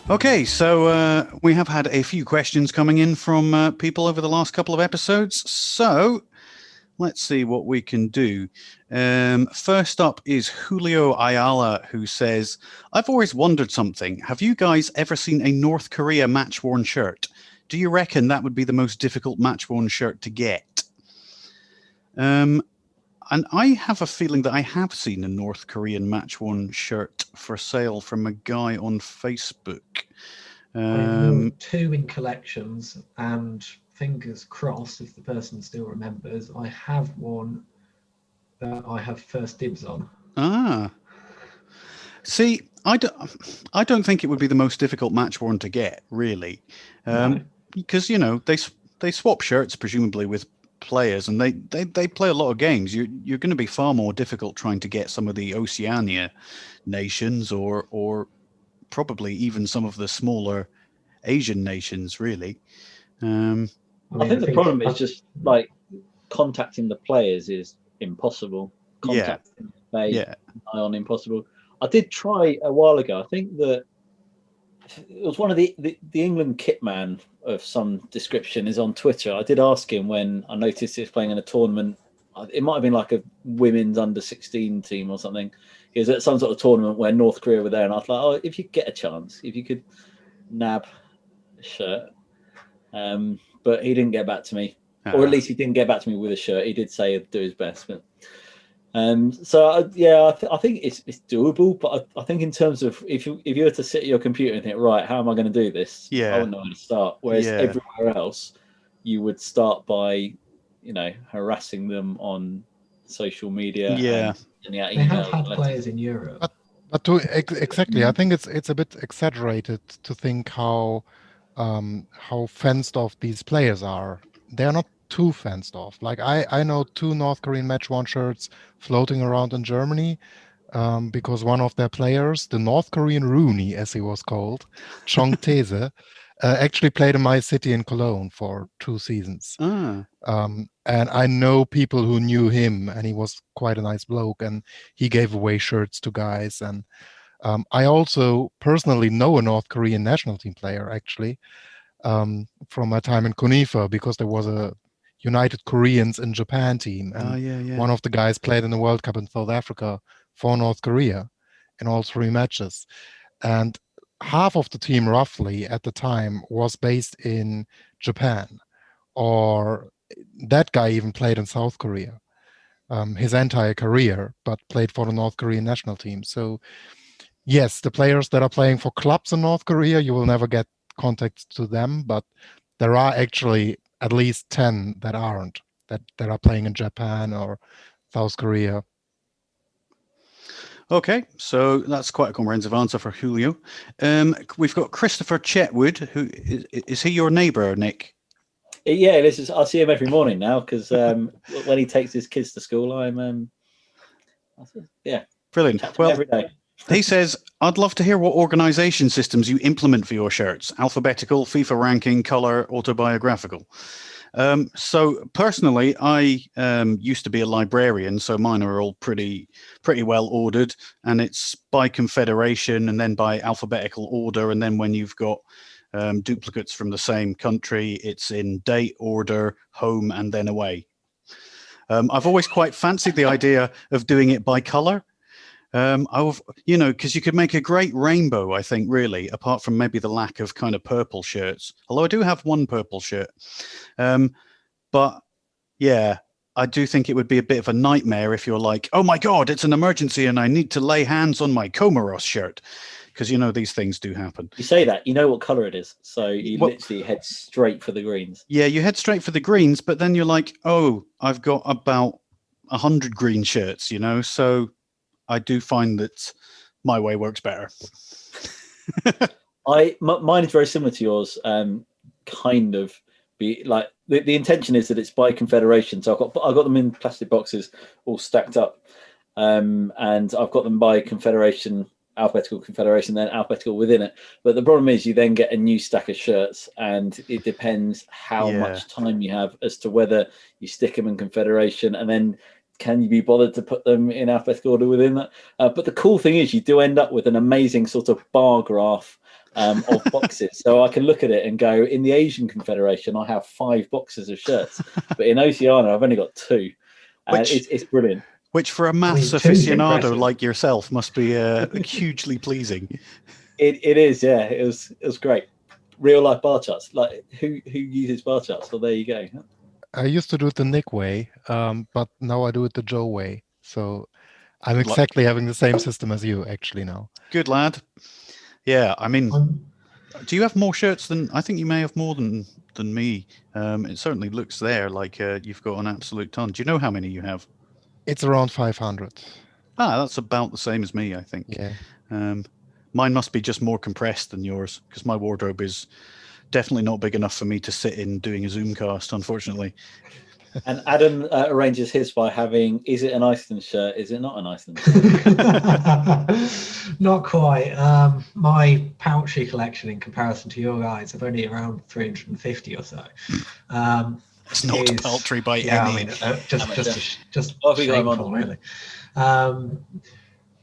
Okay, so we have had a few questions coming in from people over the last couple of episodes. So let's see what we can do. First up is Julio Ayala, who says, I've always wondered something. Have you guys ever seen a North Korea match-worn shirt? Do you reckon that would be the most difficult match-worn shirt to get? And I have a feeling that I have seen a North Korean match-worn shirt for sale from a guy on Facebook. I've worn two in collections, and fingers crossed, if the person still remembers, I have one that I have first dibs on. See, I don't think it would be the most difficult match-worn to get, really, No. because they swap shirts presumably with players, and they play a lot of games. You're going to be far more difficult trying to get some of the Oceania nations, or probably even some of the smaller Asian nations, really. I think the problem is just like contacting the players is impossible. Contacting the on impossible. I did try a while ago. I think that it was one of the England kit man of some description is on Twitter. I did ask him when I noticed he was playing in a tournament. It might have been like a women's under-16 team or something. He was at some sort of tournament where North Korea were there, and I was like, "Oh, if you get a chance, if you could nab a shirt," but he didn't get back to me, or at least he didn't get back to me with a shirt. He did say he'd do his best, but. I think it's doable, but I think in terms of if you were to sit at your computer and think, right, how am I going to do this? I wouldn't know where to start. Whereas everywhere else, you would start by, harassing them on social media. And they have had players in Europe. But exactly, I think it's a bit exaggerated to think how fenced off these players are. They're not too fenced off. Like I know two North Korean match-worn shirts floating around in Germany because one of their players, the North Korean Rooney, as he was called, Chong Tae-se, actually played in my city in Cologne for 2 seasons. And I know people who knew him, and he was quite a nice bloke, and he gave away shirts to guys. And I also personally know a North Korean national team player, actually, from my time in Konifa, because there was a United Koreans in Japan team, and one of the guys played in the World Cup in South Africa for North Korea in all 3 matches. And half of the team, roughly, at the time was based in Japan, or that guy even played in South Korea his entire career, but played for the North Korean national team. So yes, the players that are playing for clubs in North Korea, you will never get contact to them, but there are actually at least 10 that aren't, that are playing in Japan or South Korea. Okay, so that's quite a comprehensive answer for Julio. We've got Christopher Chetwood, who is he your neighbour, Nick? Yeah, I see him every morning now because when he takes his kids to school, Brilliant. Well, every day. He says, I'd love to hear what organization systems you implement for your shirts. Alphabetical, FIFA ranking, color, autobiographical. So personally, I used to be a librarian, so mine are all pretty well ordered, and it's by confederation and then by alphabetical order. And then when you've got duplicates from the same country, it's in date, order, home, and then away. I've always quite fancied the idea of doing it by color. Because you could make a great rainbow, I think, really, apart from maybe the lack of kind of purple shirts. Although I do have one purple shirt. But yeah, I do think it would be a bit of a nightmare if you're like, oh my God, it's an emergency and I need to lay hands on my Comoros shirt. Because, these things do happen. You say that, you know what color it is. So you literally head straight for the greens. Yeah, you head straight for the greens, but then you're like, oh, I've got about 100 green shirts, so I do find that my way works better. Mine is very similar to yours. Kind of be like the intention is that it's by confederation. So I've got them in plastic boxes, all stacked up, and I've got them by confederation, alphabetical confederation, then alphabetical within it. But the problem is you then get a new stack of shirts, and it depends how much time you have as to whether you stick them in confederation and then. Can you be bothered to put them in alphabetical order within that? But the cool thing is you do end up with an amazing sort of bar graph of boxes. So I can look at it and go, in the Asian Confederation, I have 5 boxes of shirts, but in Oceania, I've only got 2. And it's brilliant. Which for a maths aficionado like yourself must be hugely pleasing. It is, yeah. It was great. Real life bar charts. Like who uses bar charts? Well, there you go. I used to do it the Nick way, but now I do it the Joe way. So I'm exactly having the same system as you actually now. Good lad. Yeah, I mean, do you have more shirts than I think you may have more than me? It certainly looks there like you've got an absolute ton. Do you know how many you have? It's around 500. That's about the same as me, I think. Yeah. Mine must be just more compressed than yours because my wardrobe is definitely not big enough for me to sit in doing a Zoomcast, unfortunately. And Adam arranges his by having, is it an Iceland shirt? Is it not an Iceland shirt? Not quite. My pouchy collection in comparison to your guys have only around 350 or so. It's not paltry by any. I mean, just shameful, really.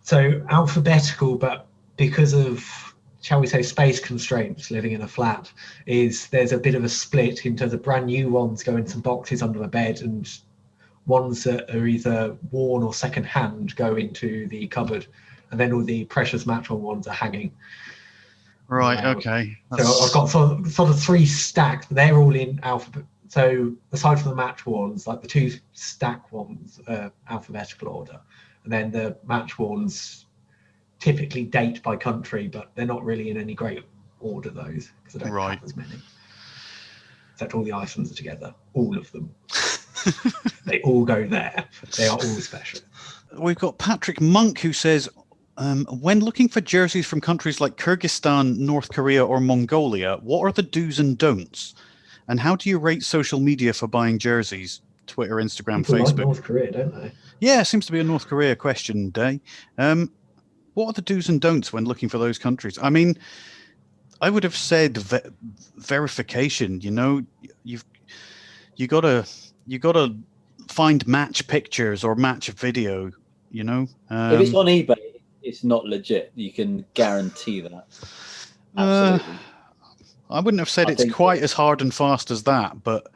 So alphabetical, but because of, shall we say, space constraints, living in a flat, there's a bit of a split in terms of brand new ones go in some boxes under the bed, and ones that are either worn or second hand go into the cupboard, and then all the precious match on ones are hanging. Right. Okay. So I've got sort of 3 stacked, but they're all in alphabet. So aside from the match ones, like the 2 stack ones are alphabetical order, and then the match ones typically date by country, but they're not really in any great order, those, because I don't have as many. Except all the Icelands are together, all of them. They all go there. They are all special. We've got Patrick Monk who says, when looking for jerseys from countries like Kyrgyzstan, North Korea, or Mongolia, what are the do's and don'ts? And how do you rate social media for buying jerseys? Twitter, Instagram, People Facebook. like North Korea, don't they? Yeah, it seems to be a North Korea question day. What are the do's and don'ts when looking for those countries? I mean, I would have said verification. You know, you gotta find match pictures or match video. You know, if it's on eBay, it's not legit. You can guarantee that. Absolutely. I wouldn't have said it's quite as hard and fast as that, but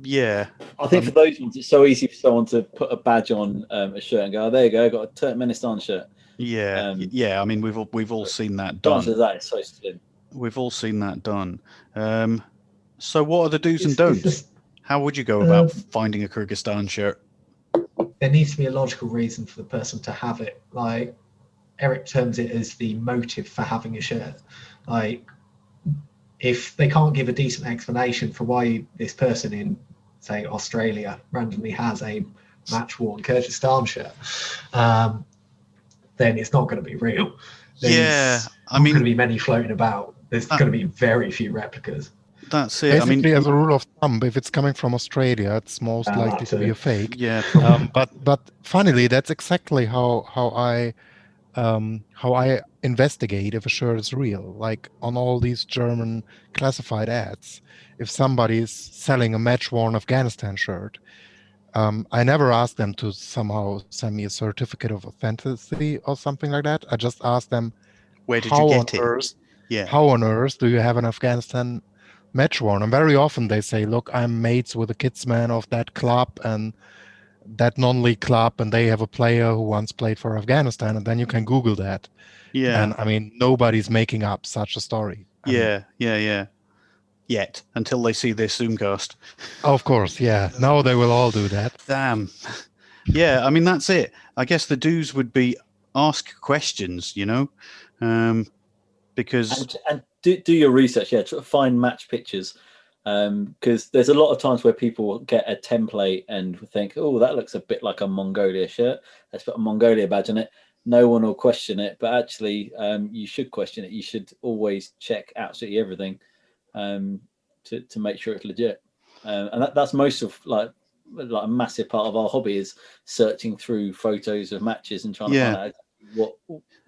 yeah. I think for those ones, it's so easy for someone to put a badge on a shirt and go, "Oh, there you go, got a Turkmenistan shirt." Yeah, yeah. I mean, we've all seen that done. That is so slim. We've all seen that done. So, what are the do's and don'ts? How would you go about finding a Kyrgyzstan shirt? There needs to be a logical reason for the person to have it. Like Eric terms it as the motive for having a shirt. Like, if they can't give a decent explanation for why this person in, say, Australia randomly has a match-worn Kyrgyzstan shirt, then it's not going to be real. There's going to be many floating about. There's going to be very few replicas. That's it. Basically, as a rule of thumb, if it's coming from Australia, it's most likely to be a fake. Yeah. But funnily, that's exactly how I investigate if a shirt is real. Like on all these German classified ads, if somebody's selling a match-worn Afghanistan shirt, I never ask them to somehow send me a certificate of authenticity or something like that. I just ask them, where did you get it? Yeah. How on earth do you have an Afghanistan match-worn? And very often they say, look, I'm mates with the kidsman of that club and that non-league club, and they have a player who once played for Afghanistan, and then you can Google that. Yeah. And I mean, nobody's making up such a story. Yeah. Yet, until they see this Zoomcast. Of course, yeah. Now they will all do that. Damn. Yeah, I mean, that's it. I guess the do's would be ask questions, you know, because... And do your research, try to find match pictures, because there's a lot of times where people get a template and think, oh, that looks a bit like a Mongolia shirt. Let's put a Mongolia badge on it. No one will question it, but actually you should question it. You should always check absolutely everything to make sure it's legit. And that's most of like a massive part of our hobby is searching through photos of matches and trying to find out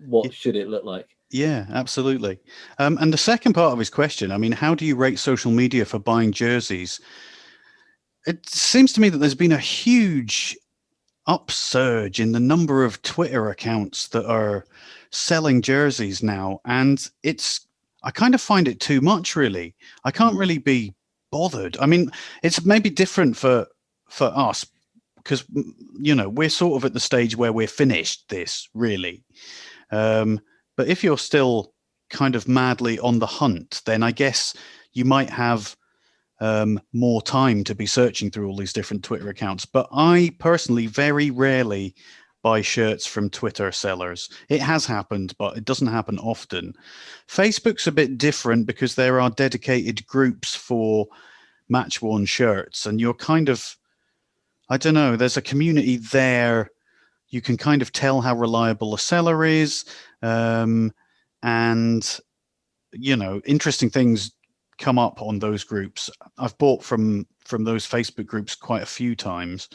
what should it look like. Yeah, absolutely. And the second part of his question, I mean, how do you rate social media for buying jerseys? It seems to me that there's been a huge upsurge in the number of Twitter accounts that are selling jerseys now, and it's I kind of find it too much, really. I can't really be bothered. I mean, it's maybe different for us because, you know, we're sort of at the stage where we're finished this, really. But if you're still kind of madly on the hunt, then I guess you might have more time to be searching through all these different Twitter accounts. But I personally very rarely buy shirts from Twitter sellers. It has happened, but it doesn't happen often. Facebook's a bit different because there are dedicated groups for match-worn shirts, and you're kind of, I don't know, there's a community there. You can kind of tell how reliable a seller is, and, you know, interesting things come up on those groups. I've bought from those Facebook groups quite a few times.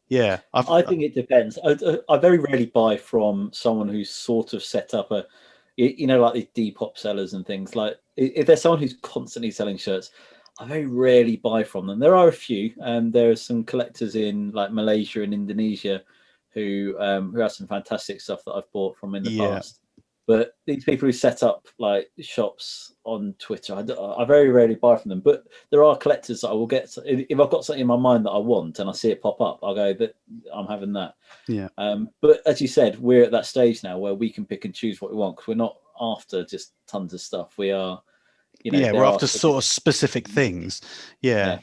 Yeah, I think it depends. I very rarely buy from someone who's sort of set up a, you know, like these Depop sellers and things. Like if there's someone who's constantly selling shirts, I very rarely buy from them. There are a few, and there are some collectors in like Malaysia and Indonesia who have some fantastic stuff that I've bought from in the past. But these people who set up like shops on Twitter, I very rarely buy from them. But there are collectors that I will get. If I've got something in my mind that I want and I see it pop up, I'll go, "But I'm having that." Yeah. But as you said, we're at that stage now where we can pick and choose what we want because we're not after just tons of stuff. We are, you know, we're after sort of specific things. Yeah.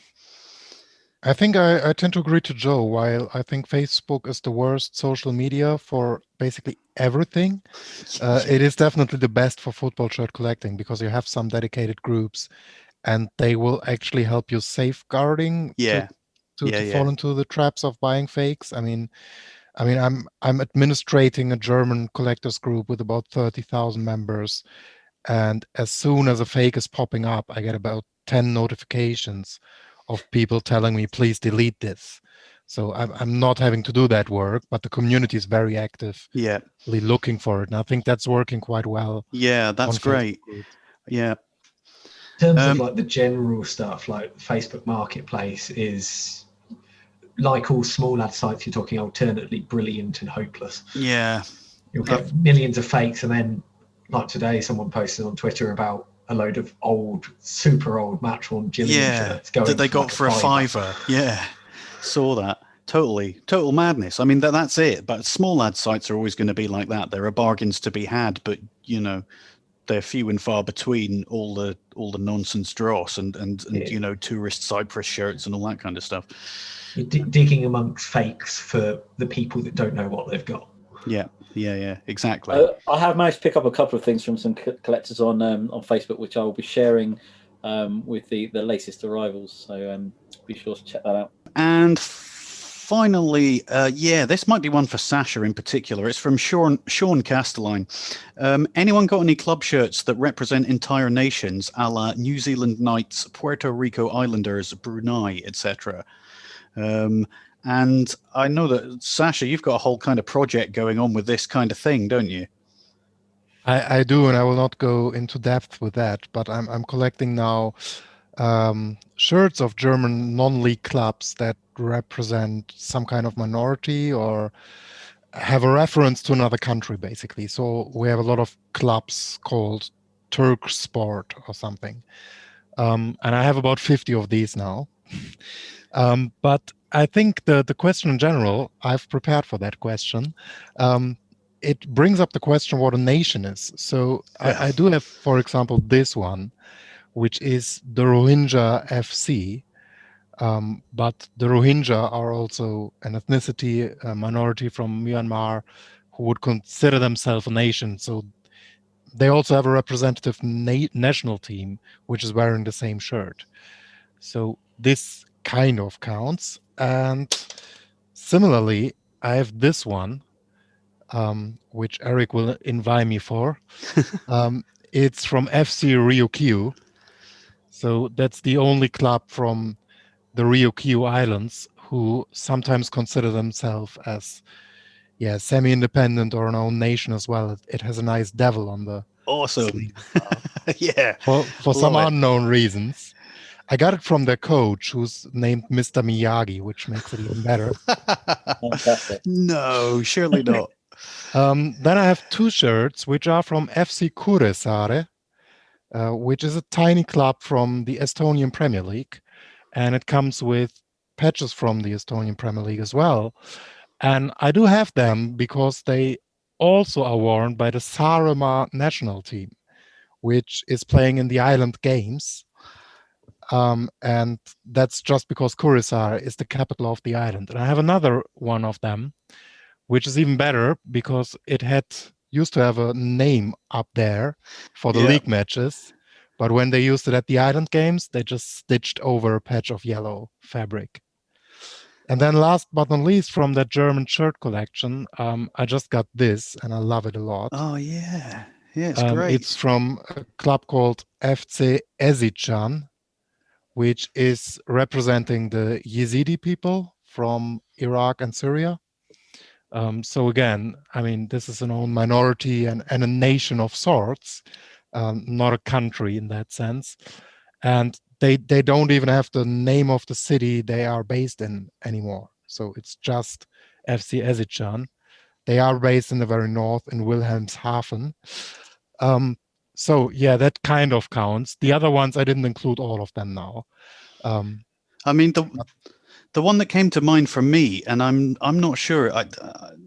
I think I tend to agree to Joe. While I think Facebook is the worst social media for basically everything, it is definitely the best for football shirt collecting because you have some dedicated groups, and they will actually help you safeguarding to fall into the traps of buying fakes. I mean, I'm administrating a German collectors group with about 30,000 members, and as soon as a fake is popping up, I get about 10 notifications of people telling me, please delete this. So I'm not having to do that work, but the community is very active, looking for it. And I think that's working quite well. Yeah, that's great. Yeah. In terms of like the general stuff, like Facebook Marketplace is like all small ad sites, you're talking alternately brilliant and hopeless. Yeah. You'll get millions of fakes, and then like today, someone posted on Twitter about a load of old, super old match-worn Gillian shirts that they got for a fiver. Yeah, saw that. Total madness. I mean, that's it. But small ad sites are always going to be like that. There are bargains to be had, but you know, they're few and far between. All the nonsense dross and you know, tourist Cyprus shirts and all that kind of stuff. You're digging amongst fakes for the people that don't know what they've got. Yeah, exactly. I have managed to pick up a couple of things from some collectors on Facebook, which I will be sharing with the latest arrivals. So be sure to check that out. And finally, this might be one for Sasha in particular. It's from Sean Castelline. Anyone got any club shirts that represent entire nations, a la New Zealand Knights, Puerto Rico Islanders, Brunei, etc.? And I know that, Sasha, you've got a whole kind of project going on with this kind of thing, don't you? I do, and I will not go into depth with that, but I'm collecting now shirts of German non-league clubs that represent some kind of minority or have a reference to another country, basically. So we have a lot of clubs called Turk Sport or something. And I have about 50 of these now. But I think the question in general, I've prepared for that question. It brings up the question what a nation is. So I do have, for example, this one, which is the Rohingya FC. But the Rohingya are also an ethnicity, a minority from Myanmar, who would consider themselves a nation. So they also have a representative national team, which is wearing the same shirt. So this kind of counts. And similarly, I have this one, which Eric will invite me for. It's from FC Ryukyu. So that's the only club from the Ryukyu Islands who sometimes consider themselves as semi-independent or an own nation as well. It has a nice devil on the sleeve. For some unknown reasons. I got it from their coach, who's named Mr. Miyagi, which makes it even better. No, surely not. Then I have 2 shirts, which are from FC Kuressaare, which is a tiny club from the Estonian Premier League. And it comes with patches from the Estonian Premier League as well. And I do have them because they also are worn by the Saaremaa national team, which is playing in the Island Games. And that's just because Kuressaare is the capital of the island. And I have another one of them, which is even better because it used to have a name up there for the league matches. But when they used it at the Island Games, they just stitched over a patch of yellow fabric. And then last but not least, from that German shirt collection, I just got this, and I love it a lot. Oh, yeah. Yeah, it's great. It's from a club called FC Ezichan, which is representing the Yazidi people from Iraq and Syria. So again, I mean, this is an own minority and a nation of sorts, not a country in that sense. And they don't even have the name of the city they are based in anymore. So it's just FC Ezichan. They are based in the very north in Wilhelmshaven. So yeah, that kind of counts. The other ones, I didn't include all of them now. I mean, the one that came to mind for me, and I'm not sure.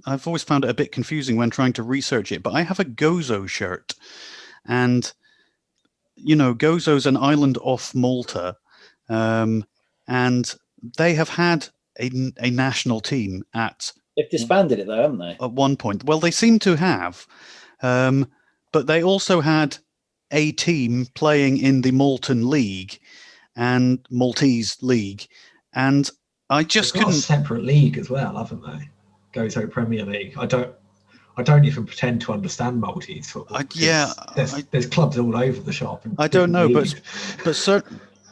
I've always found it a bit confusing when trying to research it, but I have a Gozo shirt, and you know, Gozo's an island off Malta, and they have had a national team They've disbanded it though, haven't they? At one point. Well, they seem to have, but they also had a team playing in the Maltese League, and I just couldn't. A separate league as well, haven't they? Gozo Premier League. I don't even pretend to understand Maltese football. There's clubs all over the shop. I don't know, but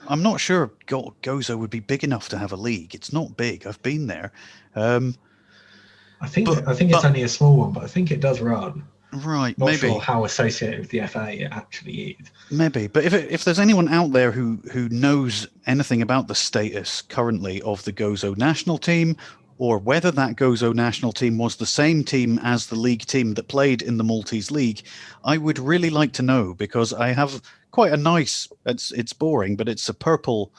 I'm not sure Gozo would be big enough to have a league. It's not big. I've been there. I think it's only a small one, but I think it does run. Right, Not maybe. sure how associated with the FA it actually is. Maybe, but if there's anyone out there who knows anything about the status currently of the Gozo national team, or whether that Gozo national team was the same team as the league team that played in the Maltese League, I would really like to know, because I have quite a nice, it's boring, but it's a purple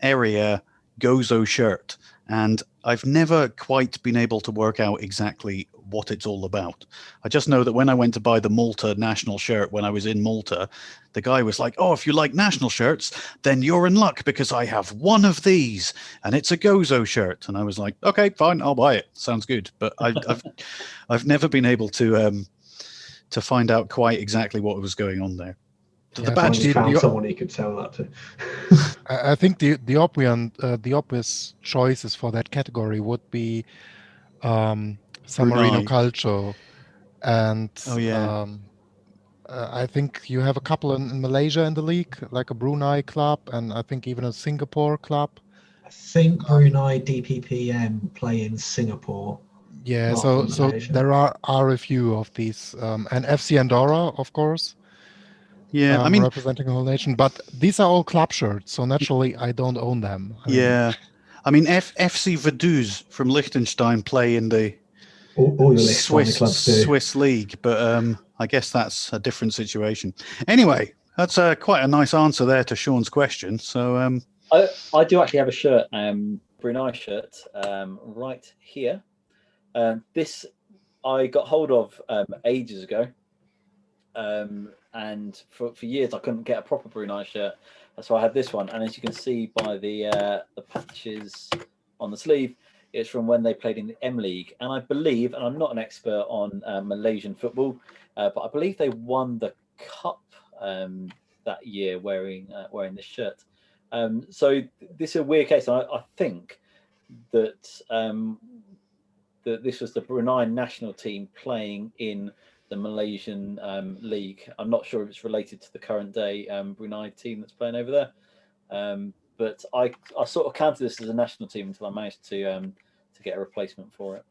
area Gozo shirt, and I've never quite been able to work out exactly what it's all about. I just know that when I went to buy the Malta national shirt when I was in Malta, the guy was like, "Oh, if you like national shirts, then you're in luck because I have one of these and it's a Gozo shirt." And I was like, "Okay, fine, I'll buy it. Sounds good." But I've never been able to find out quite exactly what was going on there. The badge found someone he could sell that to. I think the obvious choices for that category would be San Marino Calcio, and I think you have a couple in Malaysia in the league, like a Brunei club, and I think even a Singapore club. I think Brunei DPPM play in Singapore. Yeah, so there are a few of these, and FC Andorra, of course. Yeah, I mean, representing the whole nation, but these are all club shirts, so naturally I don't own them. I mean, FC Vaduz from Liechtenstein play in the all the Swiss league, but I guess that's a different situation. Anyway, that's quite a nice answer there to Sean's question. So I do actually have a shirt, Brunei shirt, right here. This I got hold of ages ago. And for years I couldn't get a proper Brunei shirt, so I had this one. And as you can see by the patches on the sleeve, it's from when they played in the M League. And I believe, and I'm not an expert on Malaysian football, but I believe they won the cup that year wearing this shirt. So this is a weird case. I think that that this was the Brunei national team playing in the Malaysian league. I'm not sure if it's related to the current day Brunei team that's playing over there, but I sort of counted this as a national team until I managed to get a replacement for it.